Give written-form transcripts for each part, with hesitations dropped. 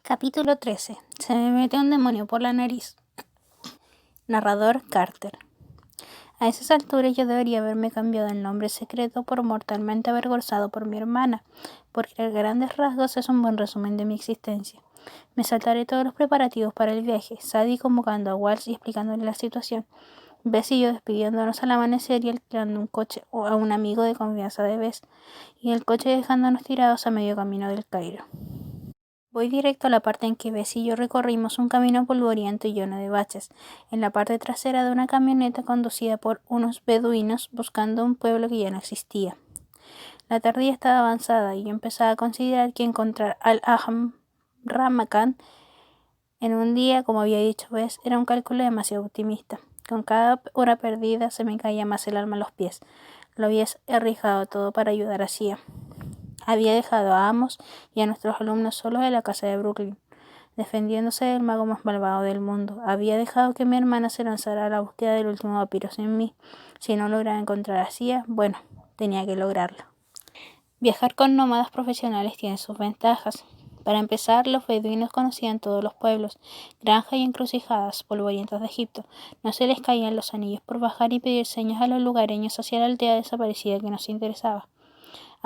Capítulo 13. Se me mete un demonio por la nariz. Narrador Carter. A esas alturas yo debería haberme cambiado el nombre secreto por mortalmente avergonzado por mi hermana, porque a grandes rasgos es un buen resumen de mi existencia. Me saltaré todos los preparativos para el viaje, Sadie convocando a Walsh y explicándole la situación, Bess y yo despidiéndonos al amanecer y alquilando un coche a un amigo de confianza de Bess, y el coche dejándonos tirados a medio camino del Cairo. Voy directo a la parte en que Bess y yo recorrimos un camino polvoriento y lleno de baches, en la parte trasera de una camioneta conducida por unos beduinos buscando un pueblo que ya no existía. La tarde ya estaba avanzada y yo empezaba a considerar que encontrar al-Ahram Ramakan en un día, como había dicho Bess, era un cálculo demasiado optimista. Con cada hora perdida se me caía más el alma a los pies. Lo había arriesgado todo para ayudar a Sia. Había dejado a Amos y a nuestros alumnos solos en la casa de Brooklyn, defendiéndose del mago más malvado del mundo. Había dejado que mi hermana se lanzara a la búsqueda del último vampiro sin mí. Si no lograba encontrar a Sia, bueno, tenía que lograrlo. Viajar con nómadas profesionales tiene sus ventajas. Para empezar, los beduinos conocían todos los pueblos, granjas y encrucijadas polvorientas de Egipto. No se les caían los anillos por bajar y pedir señas a los lugareños hacia la aldea desaparecida que nos interesaba.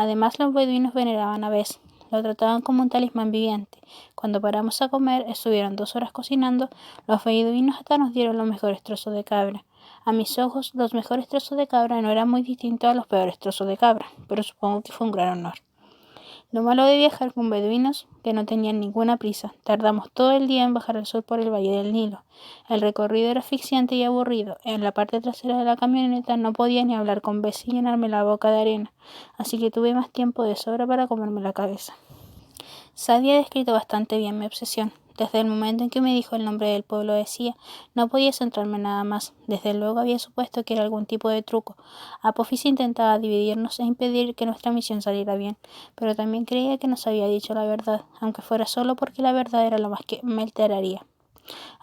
Además, los beduinos veneraban a Bess, lo trataban como un talismán viviente. Cuando paramos a comer, estuvieron 2 horas cocinando, los beduinos hasta nos dieron los mejores trozos de cabra. A mis ojos, los mejores trozos de cabra no eran muy distintos a los peores trozos de cabra, pero supongo que fue un gran honor. Lo malo de viajar con beduinos, que no tenían ninguna prisa. Tardamos todo el día en bajar al sur por el valle del Nilo. El recorrido era asfixiante y aburrido. En la parte trasera de la camioneta no podía ni hablar con Bess y llenarme la boca de arena, así que tuve más tiempo de sobra para comerme la cabeza. Sadie ha descrito bastante bien mi obsesión. Desde el momento en que me dijo el nombre del pueblo de Sia, no podía centrarme en nada más. Desde luego había supuesto que era algún tipo de truco. Apophis intentaba dividirnos e impedir que nuestra misión saliera bien, pero también creía que nos había dicho la verdad, aunque fuera solo porque la verdad era lo más que me alteraría.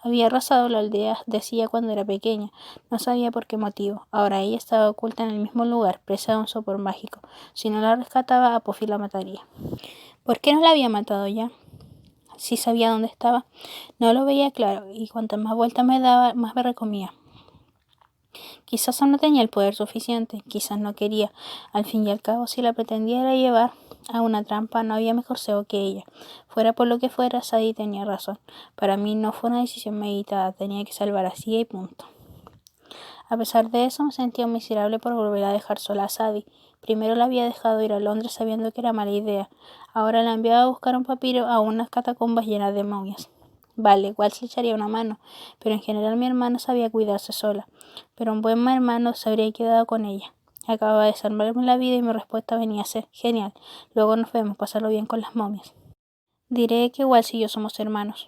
Había arrasado la aldea de Sia cuando era pequeña, no sabía por qué motivo. Ahora ella estaba oculta en el mismo lugar, presa de un sopor mágico. Si no la rescataba, Apophis la mataría. ¿Por qué no la había matado ya? Si sabía dónde estaba. No lo veía claro, y cuantas más vueltas me daba, más me recomía. Quizás aún no tenía el poder suficiente, quizás no quería. Al fin y al cabo, si la pretendiera llevar a una trampa, no había mejor cebo que ella. Fuera por lo que fuera, Sadie tenía razón. Para mí no fue una decisión meditada, tenía que salvar a Sia y punto. A pesar de eso, me sentía miserable por volver a dejar sola a Sadie. Primero la había dejado ir a Londres sabiendo que era mala idea. Ahora la enviaba a buscar un papiro a unas catacumbas llenas de momias. Vale, Walsh le echaría una mano, pero en general mi hermana sabía cuidarse sola. Pero un buen hermano se habría quedado con ella. Acababa de salvarme la vida y mi respuesta venía a ser genial. Luego nos vemos, pasarlo bien con las momias. Diré que Walsh y yo somos hermanos.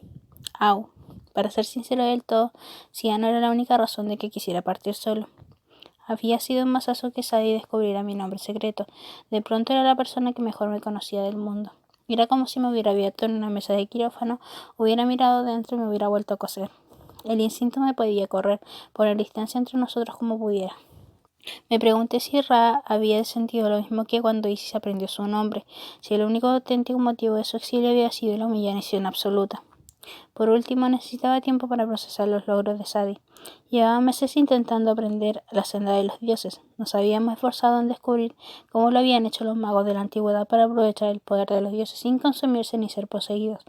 Au. Para ser sincero del todo, Sia no era la única razón de que quisiera partir solo. Había sido un masazo que Sadie descubriera mi nombre secreto. De pronto era la persona que mejor me conocía del mundo. Era como si me hubiera abierto en una mesa de quirófano, hubiera mirado dentro y me hubiera vuelto a coser. El instinto me pedía correr, poner distancia entre nosotros como pudiera. Me pregunté si Ra había sentido lo mismo que cuando Isis aprendió su nombre, si el único auténtico motivo de su exilio había sido la humillación absoluta. Por último, necesitaba tiempo para procesar los logros de Sadie. Llevaba meses intentando aprender la senda de los dioses. Nos habíamos esforzado en descubrir cómo lo habían hecho los magos de la antigüedad para aprovechar el poder de los dioses sin consumirse ni ser poseídos.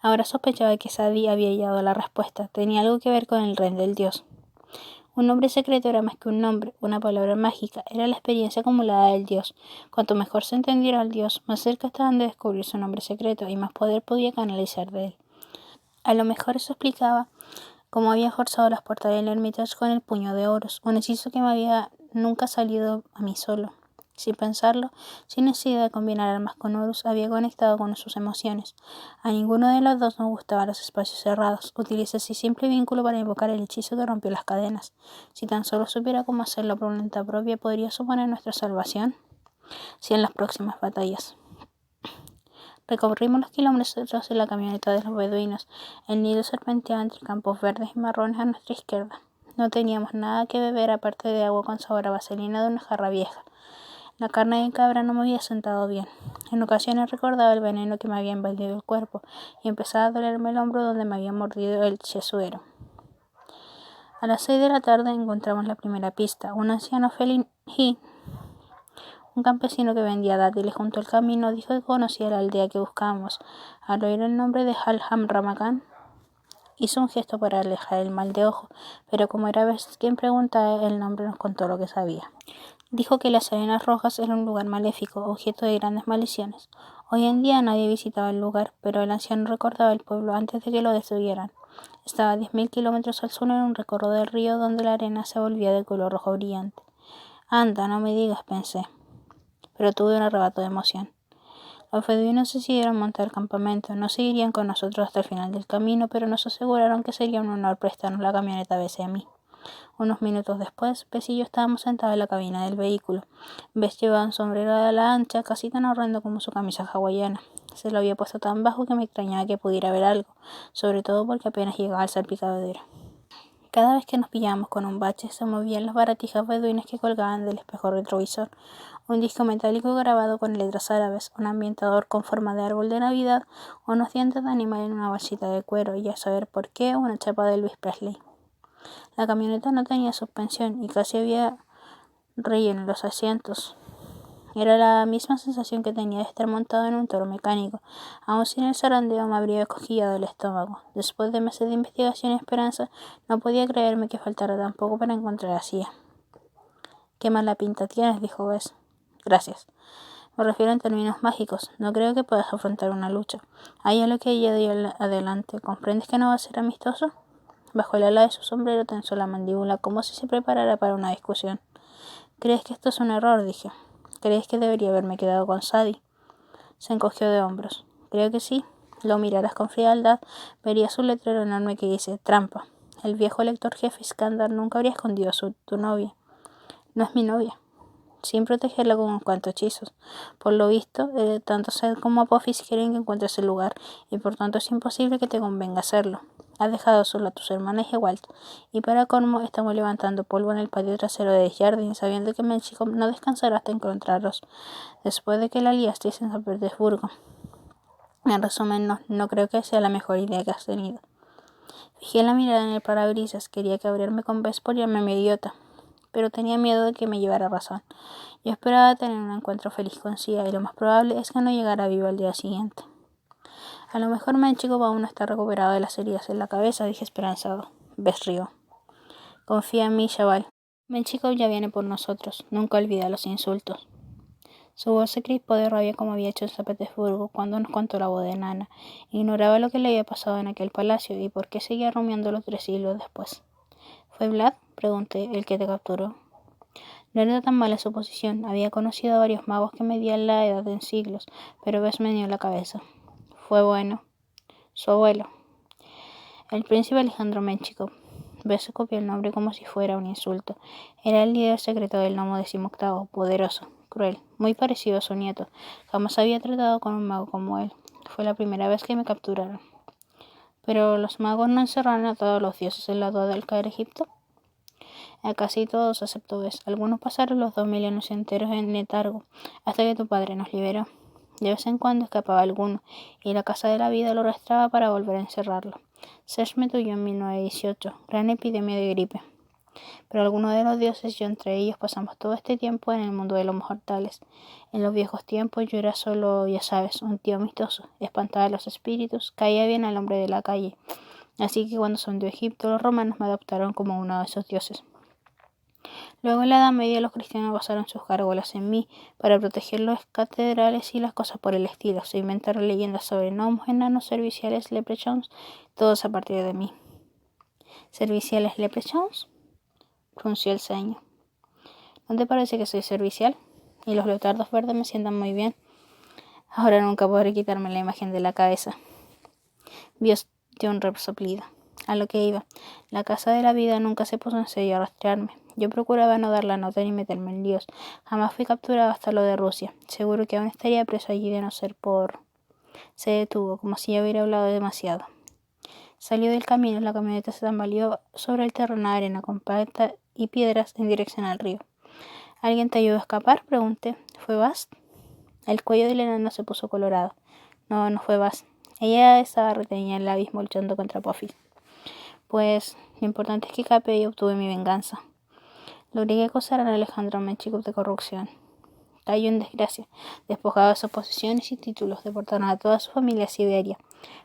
Ahora sospechaba que Sadie había hallado la respuesta. Tenía algo que ver con el Ren del dios. Un nombre secreto era más que un nombre, una palabra mágica, era la experiencia acumulada del dios. Cuanto mejor se entendiera al dios, más cerca estaban de descubrir su nombre secreto y más poder podía canalizar de él. A lo mejor eso explicaba cómo había forzado las puertas del Hermitage con el puño de oros, un hechizo que me había nunca salido a mí solo. Sin pensarlo, sin necesidad de combinar armas con Horus, había conectado con sus emociones. A ninguno de los dos nos gustaban los espacios cerrados. Utilicé ese simple vínculo para invocar el hechizo que rompió las cadenas. Si tan solo supiera cómo hacerlo por voluntad propia, ¿podría suponer nuestra salvación? Sí, en las próximas batallas. Recorrimos los kilómetros en la camioneta de los beduinos. El Nilo serpenteaba entre campos verdes y marrones a nuestra izquierda. No teníamos nada que beber aparte de agua con sabor a vaselina de una jarra vieja. La carne de cabra no me había sentado bien. En ocasiones recordaba el veneno que me había invadido el cuerpo y empezaba a dolerme el hombro donde me había mordido el chesuero. A las 6 de la tarde encontramos la primera pista. Un anciano felí, un campesino que vendía dátiles junto al camino, dijo que conocía la aldea que buscábamos. Al oír el nombre de Halham Ramakan, hizo un gesto para alejar el mal de ojo, pero como era vez quien preguntaba el nombre nos contó lo que sabía. Dijo que las arenas rojas era un lugar maléfico, objeto de grandes maldiciones. Hoy en día nadie visitaba el lugar, pero el anciano recordaba el pueblo antes de que lo destruyeran. Estaba a 10.000 kilómetros al sur en un recorrido del río donde la arena se volvía de color rojo brillante. Anda, no me digas, pensé, pero tuve un arrebato de emoción. Los beduinos decidieron montar campamento. No seguirían con nosotros hasta el final del camino, pero nos aseguraron que sería un honor prestarnos la camioneta a Bess y a mí. Unos minutos después, Bess y yo estábamos sentados en la cabina del vehículo. Bess llevaba un sombrero a la ancha, casi tan horrendo como su camisa hawaiana. Se lo había puesto tan bajo que me extrañaba que pudiera ver algo, sobre todo porque apenas llegaba al salpicadero. Cada vez que nos pillábamos con un bache, se movían las baratijas beduinas que colgaban del espejo retrovisor. Un disco metálico grabado con letras árabes, un ambientador con forma de árbol de Navidad, unos dientes de animal en una bolsita de cuero y, a saber por qué, una chapa de Elvis Presley. La camioneta no tenía suspensión y casi había relleno en los asientos. Era la misma sensación que tenía de estar montado en un toro mecánico. Aun sin el zarandeo me habría cosquillado el estómago. Después de meses de investigación y esperanza, no podía creerme que faltara tan poco para encontrar a Cia. «Qué mala pinta tienes», dijo Bess. «Gracias. Me refiero en términos mágicos. No creo que puedas afrontar una lucha. Hay algo que ella dio adelante. ¿Comprendes que no va a ser amistoso?» Bajo el ala de su sombrero tensó la mandíbula como si se preparara para una discusión. «¿Crees que esto es un error?», dije. «¿Crees que debería haberme quedado con Sadie?» Se encogió de hombros. «Creo que sí. Lo mirarás con frialdad. Verías un letrero enorme que dice «Trampa». El viejo lector jefe Iskandar nunca habría escondido a tu novia. No es mi novia. Sin protegerla con unos cuantos hechizos. Por lo visto, tanto Seth como Apophis quieren que encuentres el lugar, y por tanto es imposible que te convenga hacerlo. Has dejado solo a tus hermanas y a Walt, y para colmo estamos levantando polvo en el patio trasero de Jardín, sabiendo que México no descansará hasta encontrarlos, después de que la liasteis en San Petersburgo. En resumen, no creo que sea la mejor idea que has tenido. Fijé la mirada en el parabrisas, quería cabrearme con Bess por llamarme idiota, pero tenía miedo de que me llevara razón. Yo esperaba tener un encuentro feliz con Cia, y lo más probable es que no llegara vivo al día siguiente. A lo mejor México aún no está recuperado de las heridas en la cabeza, dije esperanzado. Bess rió. Confía en mí, chaval. México ya viene por nosotros. Nunca olvida los insultos. Su voz se crispó de rabia como había hecho en San Petersburgo cuando nos contó la boda de Nana. Ignoraba lo que le había pasado en aquel palacio y por qué seguía rumiándolo 3 siglos después. ¿Fue Vlad?, pregunté, el que te capturó. No era tan mala su posición. Había conocido a varios magos que medían la edad en siglos, pero Bess me dio la cabeza. Fue bueno. Su abuelo. El príncipe Alejandro Menchikov. Bess copió el nombre como si fuera un insulto. Era el líder secreto del Gnomo 18º, poderoso, cruel, muy parecido a su nieto. Jamás había tratado con un mago como él. Fue la primera vez que me capturaron. Pero los magos no encerraron a todos los dioses en la duda del caer Egipto. A casi todos, excepto Bess. Algunos pasaron los 2 milenios enteros en letargo, hasta que tu padre nos liberó. De vez en cuando escapaba alguno, y la Casa de la Vida lo arrastraba para volver a encerrarlo. Serge me tuyó en 1918, gran epidemia de gripe. Pero algunos de los dioses, yo entre ellos, pasamos todo este tiempo en el mundo de los mortales. En los viejos tiempos yo era solo, ya sabes, un tío amistoso, espantaba a los espíritus, caía bien al hombre de la calle. Así que cuando se hundió Egipto, los romanos me adoptaron como uno de esos dioses. Luego en la Edad Media los cristianos basaron sus gárgolas en mí para proteger las catedrales y las cosas por el estilo. Se inventaron leyendas sobre gnomos, enanos, serviciales, leprechauns, todos a partir de mí. ¿Serviciales leprechauns?, frunció el ceño. ¿No te parece que soy servicial? Y los leotardos verdes me sientan muy bien. Ahora nunca podré quitarme la imagen de la cabeza. Dios dio un resoplido. A lo que iba. La Casa de la Vida nunca se puso en serio a rastrearme. Yo procuraba no dar la nota ni meterme en líos. Jamás fui capturado hasta lo de Rusia. Seguro que aún estaría preso allí de no ser por... Se detuvo, como si ya hubiera hablado demasiado. Salió del camino, la camioneta se tambaleó sobre el terreno de arena compacta y piedras en dirección al río. ¿Alguien te ayudó a escapar?, pregunté. ¿Fue Bast? El cuello del enano se puso colorado. No, no fue Bast. Ella estaba retenida en el abismo luchando contra Puffy. Pues, lo importante es que escapé y obtuve mi venganza. Logré que acusaran a Alejandro Menchikov de corrupción. Cayó en desgracia, despojado de sus posesiones y títulos, deportaron a toda su familia a Siberia.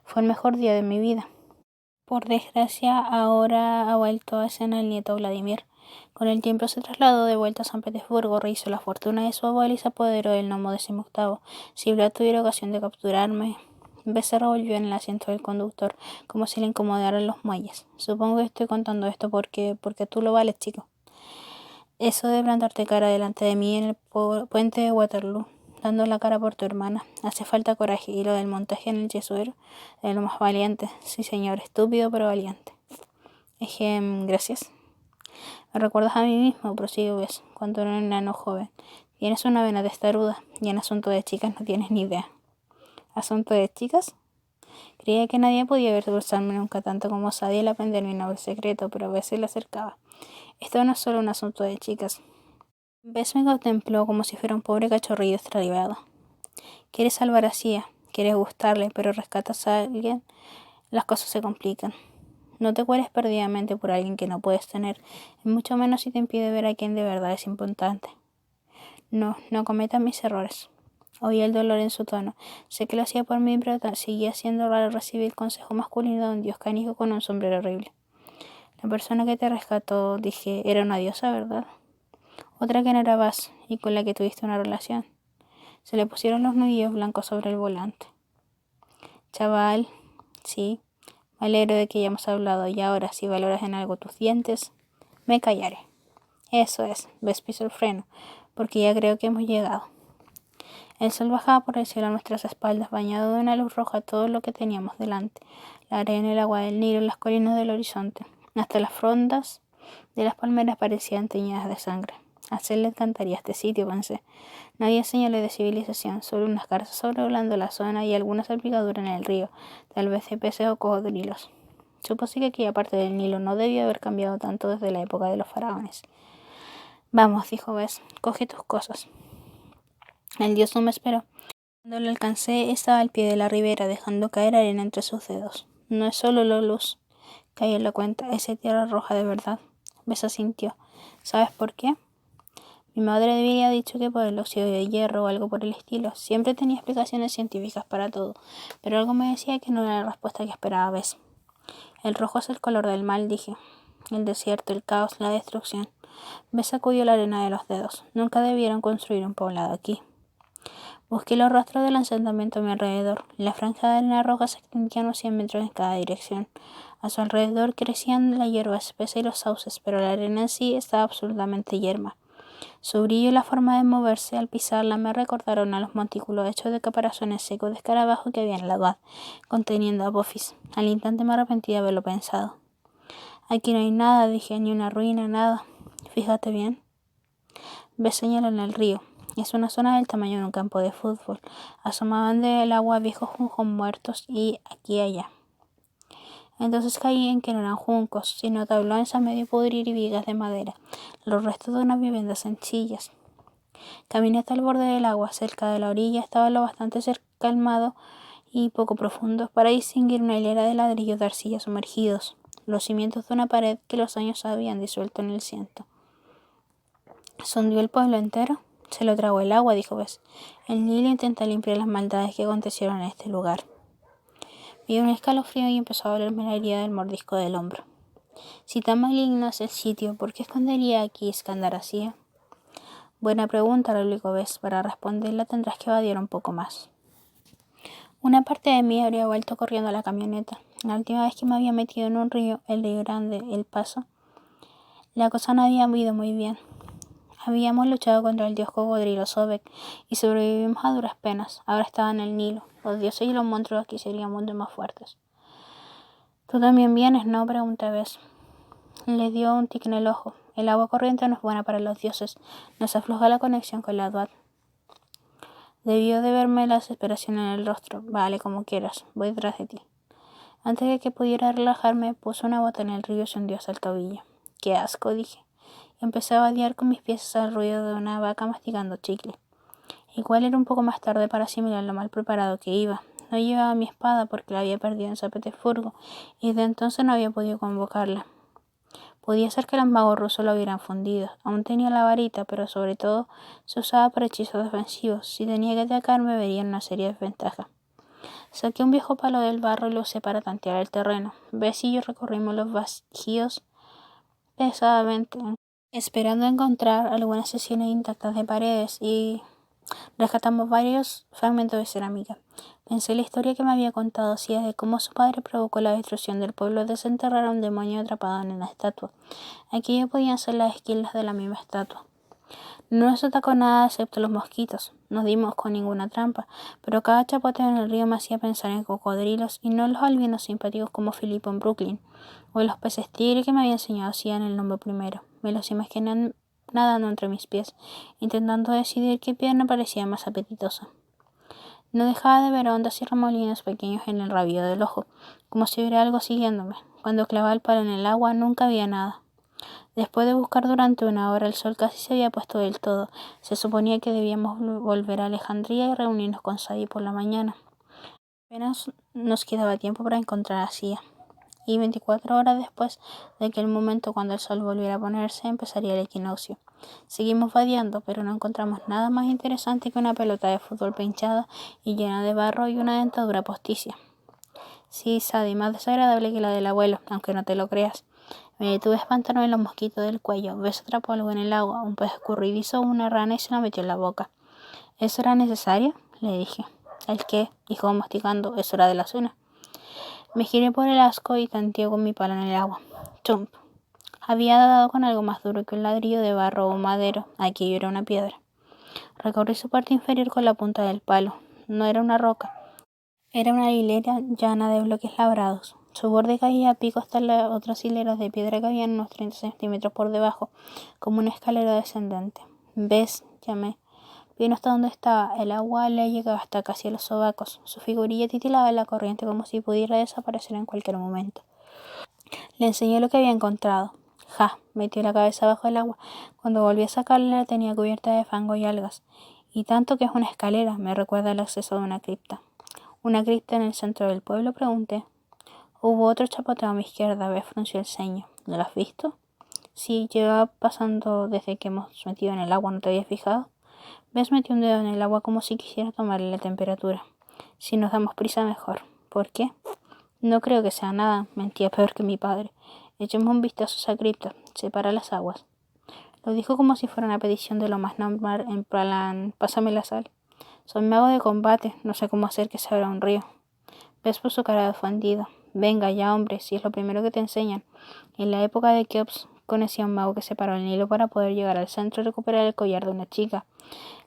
Fue el mejor día de mi vida. Por desgracia, ahora ha vuelto a escena el nieto Vladimir. Con el tiempo se trasladó de vuelta a San Petersburgo, rehizo la fortuna de su abuelo y se apoderó del gnomo XVIII. Si Vlad tuviera ocasión de capturarme... Bess se revolvió en el asiento del conductor, como si le incomodaran los muelles. Supongo que estoy contando esto porque tú lo vales, chico. Eso de plantarte cara delante de mí en el puente de Waterloo, dando la cara por tu hermana. Hace falta coraje, y lo del montaje en el yesuero, de lo más valiente. Sí, señor, estúpido pero valiente. Gracias. Me recuerdas a mí mismo, prosigo Bess, cuando era un enano joven. Tienes una vena testaruda, y en asunto de chicas no tienes ni idea. ¿Asunto de chicas? Creía que nadie podía avergonzarme nunca tanto como Sadie al aprender mi nombre secreto, pero a veces le acercaba. Esto no es solo un asunto de chicas. Bess me contempló como si fuera un pobre cachorrillo extraviado. Quieres salvar a Sia, quieres gustarle, pero rescatas a alguien, las cosas se complican. No te cueles perdidamente por alguien que no puedes tener, y mucho menos si te impide ver a quien de verdad es importante. No cometas mis errores. Oí el dolor en su tono. Sé que lo hacía por mí, pero seguía siendo raro recibir el consejo masculino de un dios canijo con un sombrero horrible. La persona que te rescató, dije, era una diosa, ¿verdad? Otra que no era Baz, y con la que tuviste una relación. Se le pusieron los nudillos blancos sobre el volante. Chaval, sí, me alegro de que hayamos hablado, y ahora, si valoras en algo tus dientes, me callaré. Eso es, Bess pisó el freno, porque ya creo que hemos llegado. El sol bajaba por el cielo a nuestras espaldas, bañado de una luz roja todo lo que teníamos delante, la arena y el agua del Nilo, las colinas del horizonte. Hasta las frondas de las palmeras parecían teñidas de sangre. A Cel le encantaría este sitio, pensé. No había señales de civilización, solo unas garzas sobrevolando la zona y alguna salpicadura en el río, tal vez de peces o cocodrilos. Supuse que aquella parte del Nilo no debía haber cambiado tanto desde la época de los faraones. Vamos, dijo Bess, coge tus cosas. El dios no me esperó. Cuando lo alcancé, estaba al pie de la ribera, dejando caer arena entre sus dedos. No es solo la luz, cayó en la cuenta, es tierra roja de verdad. Bess asintió. ¿Sabes por qué? Mi madre había dicho que por el óxido de hierro o algo por el estilo. Siempre tenía explicaciones científicas para todo, pero algo me decía que no era la respuesta que esperaba Bess. El rojo es el color del mal, dije. El desierto, el caos, la destrucción. Bess sacudió la arena de los dedos. Nunca debieron construir un poblado aquí. Busqué los rastros del asentamiento a mi alrededor. La franja de arena roja se extendía unos 100 metros en cada dirección. A su alrededor crecían la hierba espesa y los sauces, pero la arena en sí estaba absolutamente yerma. Su brillo y la forma de moverse al pisarla me recordaron a los montículos hechos de caparazones secos de escarabajo que había en la Duat, conteniendo a Apophis. Al instante me arrepentí de haberlo pensado. Aquí no hay nada, dije, ni una ruina, nada. Fíjate bien. Bess señaló en el río. Es una zona del tamaño de un campo de fútbol. Asomaban del agua viejos juncos muertos y aquí y allá. Entonces caí en que no eran juncos, sino tablones a medio pudrir y vigas de madera, los restos de unas viviendas sencillas. Caminé hasta el borde del agua, cerca de la orilla estaba lo bastante calmado y poco profundo para distinguir una hilera de ladrillos de arcilla sumergidos, los cimientos de una pared que los años habían disuelto en el ciento. ¿Sondió el pueblo entero? Se lo tragó el agua, dijo Bess. El Nilo intenta limpiar las maldades que acontecieron en este lugar. Me dio un escalofrío y empezó a dolerme la herida del mordisco del hombro. Si tan maligno es el sitio, ¿por qué escondería aquí Skandaracia? Buena pregunta, replicó Bess. Para responderla tendrás que evadir un poco más. Una parte de mí habría vuelto corriendo a la camioneta. La última vez que me había metido en un río, el río Grande, el Paso, la cosa no había ido muy bien. Habíamos luchado contra el dios cocodrilo Sobek y sobrevivimos a duras penas. Ahora estaba en el Nilo. Los dioses y los monstruos aquí serían mucho más fuertes. ¿Tú también vienes, no?, pregunté Bess. Le dio un tic en el ojo. El agua corriente no es buena para los dioses. Nos afloja la conexión con la Duat. Debió de verme la desesperación en el rostro. Vale, como quieras. Voy detrás de ti. Antes de que pudiera relajarme, puso una bota en el río y se hundió hasta el tobillo. Qué asco, dije. Empecé a vadear con mis pies al ruido de una vaca masticando chicle. Igual era un poco más tarde para asimilar lo mal preparado que iba. No llevaba mi espada porque la había perdido en San Petersburgo y desde entonces no había podido convocarla. Podía ser que los magos rusos la hubieran fundido. Aún tenía la varita, pero sobre todo se usaba para hechizos defensivos. Si tenía que atacar me vería en una seria desventaja. Saqué un viejo palo del barro y lo usé para tantear el terreno. Bess y yo recorrimos los vacíos pesadamente, esperando encontrar algunas sesiones intactas de paredes y rescatamos varios fragmentos de cerámica. Pensé en la historia que me había contado Sia de cómo su padre provocó la destrucción del pueblo al desenterrar a un demonio atrapado en una estatua. Aquello podían ser las esquilas de la misma estatua. No nos atacó nada excepto los mosquitos. No dimos con ninguna trampa, pero cada chapoteo en el río me hacía pensar en cocodrilos y no en los albinos simpáticos como Filipo en Brooklyn, o en los peces tigre que me había enseñado Sia en el nombre primero. Me los imaginé nadando entre mis pies, intentando decidir qué pierna parecía más apetitosa. No dejaba de ver ondas y remolinos pequeños en el rabillo del ojo, como si hubiera algo siguiéndome. Cuando clavaba el palo en el agua nunca había nada. Después de buscar durante una hora, el sol casi se había puesto del todo. Se suponía que debíamos volver a Alejandría y reunirnos con Sadie por la mañana. Apenas nos quedaba tiempo para encontrar a Sia. Y 24 horas después de aquel momento, cuando el sol volviera a ponerse, empezaría el equinoccio. Seguimos vadeando, pero no encontramos nada más interesante que una pelota de fútbol pinchada y llena de barro y una dentadura posticia. Sí, Sadie, más desagradable que la del abuelo, aunque no te lo creas. Me detuve a espantarme en los mosquitos del cuello. Bess atrapó algo en el agua, un pez escurridizo o una rana y se la metió en la boca. ¿Eso era necesario? Le dije. ¿El qué? Dijo masticando. Eso era de la zona. Me giré por el asco y tanteé con mi palo en el agua. ¡Chump! Había dado con algo más duro que un ladrillo de barro o madero. Aquello era una piedra. Recorrí su parte inferior con la punta del palo. No era una roca. Era una hilera llana de bloques labrados. Su borde caía a pico hasta las otras hileras de piedra que habían unos 30 centímetros por debajo, como una escalera descendente. ¿Ves? Llamé. Vino hasta donde estaba. El agua le llegaba hasta casi a los sobacos. Su figurilla titilaba en la corriente como si pudiera desaparecer en cualquier momento. Le enseñé lo que había encontrado. Ja, metió la cabeza bajo el agua. Cuando volví a sacarla la tenía cubierta de fango y algas. Y tanto que es una escalera, me recuerda el acceso de una cripta. ¿Una cripta en el centro del pueblo?, pregunté. Hubo otro chapoteo a mi izquierda. Bess frunció el ceño. ¿No lo has visto? Sí, llevaba pasando desde que hemos metido en el agua. ¿No te habías fijado? Bess metió un dedo en el agua como si quisiera tomarle la temperatura. Si nos damos prisa, mejor. ¿Por qué? No creo que sea nada. Mentía peor que mi padre. Echemos un vistazo a esa cripta. Separa las aguas. Lo dijo como si fuera una petición de lo más normal, en plan, pásame la sal. Soy mago de combate. No sé cómo hacer que se abra un río. Bess puso cara de ofendido. Venga ya, hombre, si es lo primero que te enseñan. En la época de Keops conocía a un mago que separó el Nilo para poder llegar al centro y recuperar el collar de una chica.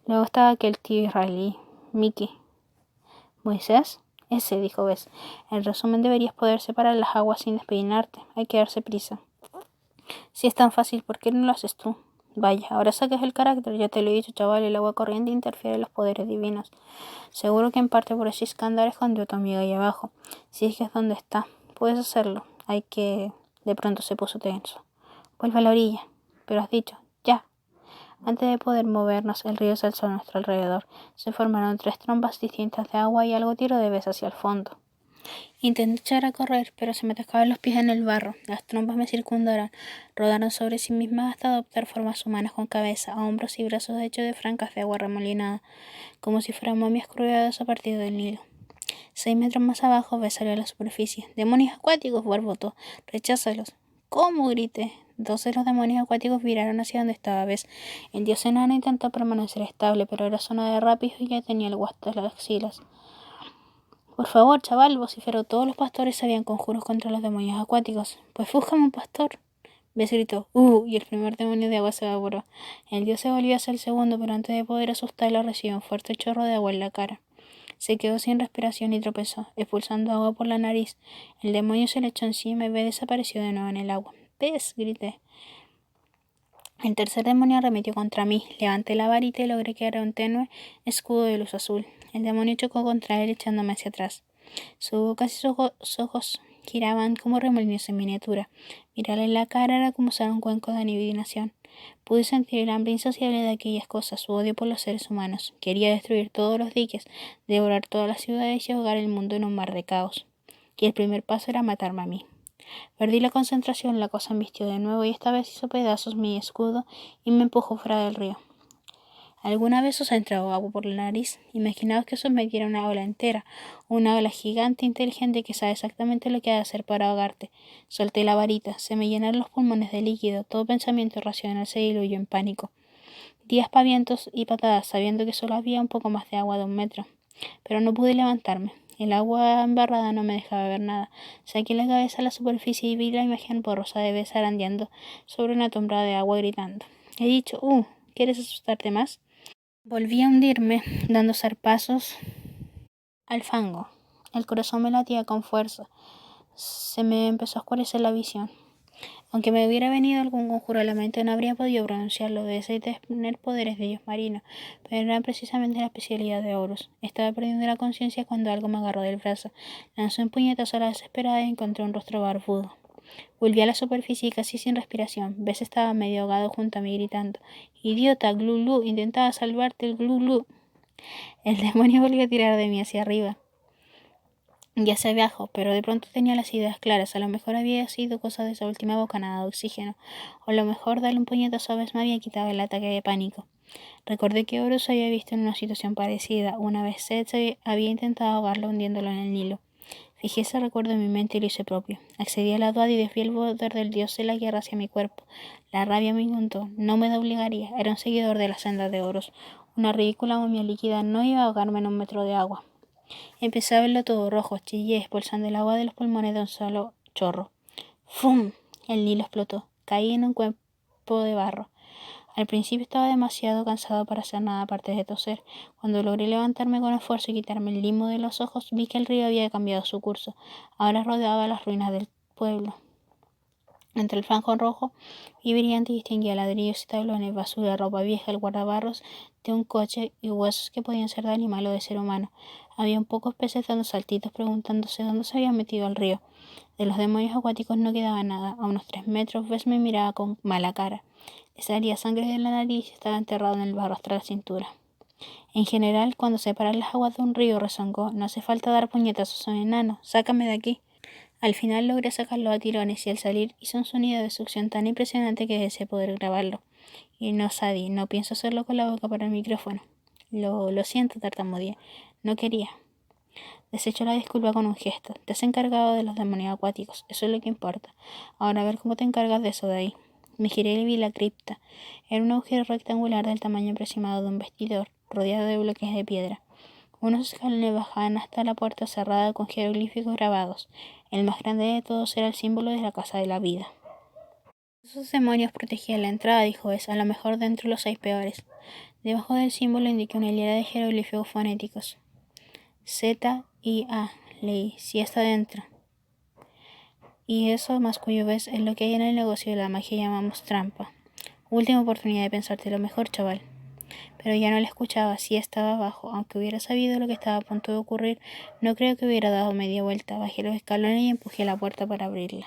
Luego estaba aquel tío israelí, Mickey. ¿Moisés? Ese, dijo Bess. En resumen, deberías poder separar las aguas sin despeinarte. Hay que darse prisa. Si es tan fácil, ¿por qué no lo haces tú? Vaya, ahora saques el carácter. Ya te lo he dicho, chaval, el agua corriente interfiere en los poderes divinos. Seguro que en parte por ese escándalo escondió a tu amiga ahí abajo. Si es que es donde está. Puedes hacerlo. Hay que... De pronto se puso tenso. Vuelve a la orilla. Pero has dicho, ya. Antes de poder movernos, el río se alzó a nuestro alrededor. Se formaron 3 trompas distintas de agua y algo tiró de Bess hacia el fondo. Intenté echar a correr, pero se me atascaban los pies en el barro. Las trompas me circundaron, rodaron sobre sí mismas hasta adoptar formas humanas con cabeza, hombros y brazos hechos de francas de agua remolinada, como si fueran momias cruzadas a partir del Nilo. 6 metros más abajo Bess salió a la superficie. ¡Demonios acuáticos!, barbotó. ¡Recházalos! ¿Cómo?, grité. 2 de los demonios acuáticos viraron hacia donde estaba Bess. El dios enano intentó permanecer estable, pero era zona de rápidos y ya tenía el gusto de las axilas. Por favor, chaval, vociferó. Todos los pastores sabían conjuros contra los demonios acuáticos. Pues búscame un pastor. Bess gritó, y el primer demonio de agua se evaporó. El dios se volvió hacia el segundo, pero antes de poder asustarlo recibió un fuerte chorro de agua en la cara. Se quedó sin respiración y tropezó, expulsando agua por la nariz. El demonio se le echó encima y Bess desapareció de nuevo en el agua. ¡Bess!, grité. El tercer demonio arremetió contra mí. Levanté la varita y logré crear un tenue escudo de luz azul. El demonio chocó contra él echándome hacia atrás. Su boca y sus ojos Giraban como remolinos en miniatura. Mirarle en la cara era como usar un cuenco de adivinación. Pude sentir el hambre insaciable de aquellas cosas, su odio por los seres humanos. Quería destruir todos los diques, devorar todas las ciudades y ahogar el mundo en un mar de caos. Y el primer paso era matarme a mí. Perdí la concentración, la cosa embistió de nuevo y esta vez hizo pedazos mi escudo y me empujó fuera del río. ¿Alguna vez os ha entrado agua por la nariz? Imaginaos que os metiera una ola entera, una ola gigante inteligente que sabe exactamente lo que ha de hacer para ahogarte. Solté la varita, se me llenaron los pulmones de líquido, todo pensamiento racional se diluyó en pánico. Di aspavientos y patadas, sabiendo que solo había un poco más de agua de 1 metro. Pero no pude levantarme. El agua embarrada no me dejaba ver nada. Saqué la cabeza a la superficie y vi la imagen borrosa de Bess zarandeando sobre una tumba de agua gritando. He dicho, ¿quieres asustarte más? Volví a hundirme, dando zarpazos al fango. El corazón me latía con fuerza. Se me empezó a oscurecer la visión. Aunque me hubiera venido algún conjuro a la mente, no habría podido pronunciarlo. Debe tener poderes de dios marino, pero era precisamente la especialidad de Horus. Estaba perdiendo la conciencia cuando algo me agarró del brazo. Lancé un puñetazo a la desesperada y encontré un rostro barbudo. Volví a la superficie y casi sin respiración. Bess estaba medio ahogado junto a mí gritando. ¡Idiota, Glu-Lu! Intentaba salvarte el Glu-Lu. El demonio volvió a tirar de mí hacia arriba. Ya se abajo, pero de pronto tenía las ideas claras. A lo mejor había sido cosa de esa última bocanada de oxígeno, o a lo mejor darle un puñetazo a Bess me había quitado el ataque de pánico. Recordé que Horus había visto en una situación parecida. Una vez Seth había intentado ahogarlo hundiéndolo en el Nilo. Fijé ese recuerdo en mi mente y lo hice propio. Accedí a la Duat y desvié el poder del dios de la guerra hacia mi cuerpo. La rabia me inundó. No me doblegaría. Era un seguidor de la senda de Horus. Una ridícula momia líquida no iba a ahogarme en 1 metro de agua. Empecé a verlo todo rojo, chillé, expulsando el agua de los pulmones de un solo chorro. ¡Fum! El Nilo explotó. Caí en un cuerpo de barro. Al principio estaba demasiado cansado para hacer nada aparte de toser. Cuando logré levantarme con esfuerzo y quitarme el limo de los ojos, vi que el río había cambiado su curso. Ahora rodeaba las ruinas del pueblo. Entre el fango rojo y brillante distinguía ladrillos y tablones, basura, ropa vieja, el guardabarros de un coche y huesos que podían ser de animal o de ser humano. Había un pocos peces dando saltitos preguntándose dónde se habían metido al río. De los demonios acuáticos no quedaba nada. A unos 3 metros, Bess me miraba con mala cara. Le salía sangre de la nariz y estaba enterrado en el barro hasta la cintura. En general, cuando separas las aguas de un río, rezongó, no hace falta dar puñetazos a un enano. Sácame de aquí. Al final logré sacarlo a tirones y al salir hizo un sonido de succión tan impresionante que deseé poder grabarlo. Y no, Sadie, no pienso hacerlo con la boca para el micrófono. Lo siento, tartamudeé. No quería. Desechó la disculpa con un gesto. Te has encargado de los demonios acuáticos. Eso es lo que importa. Ahora a ver cómo te encargas de eso de ahí. Me giré y vi la cripta. Era un agujero rectangular del tamaño aproximado de un vestidor, rodeado de bloques de piedra. Unos escalones bajaban hasta la puerta cerrada con jeroglíficos grabados. El más grande de todos era el símbolo de la Casa de la Vida. Esos demonios protegían la entrada, dijo Bess. A lo mejor dentro los hay peores. Debajo del símbolo indiqué una hilera de jeroglíficos fonéticos. Z y A, leí, si está dentro. Y eso, más cuyo Bess, es lo que hay en el negocio de la magia llamamos trampa. Última oportunidad de pensarte lo mejor, chaval. Pero ya no la escuchaba, sí estaba abajo. Aunque hubiera sabido lo que estaba a punto de ocurrir, no creo que hubiera dado media vuelta. Bajé los escalones y empujé la puerta para abrirla.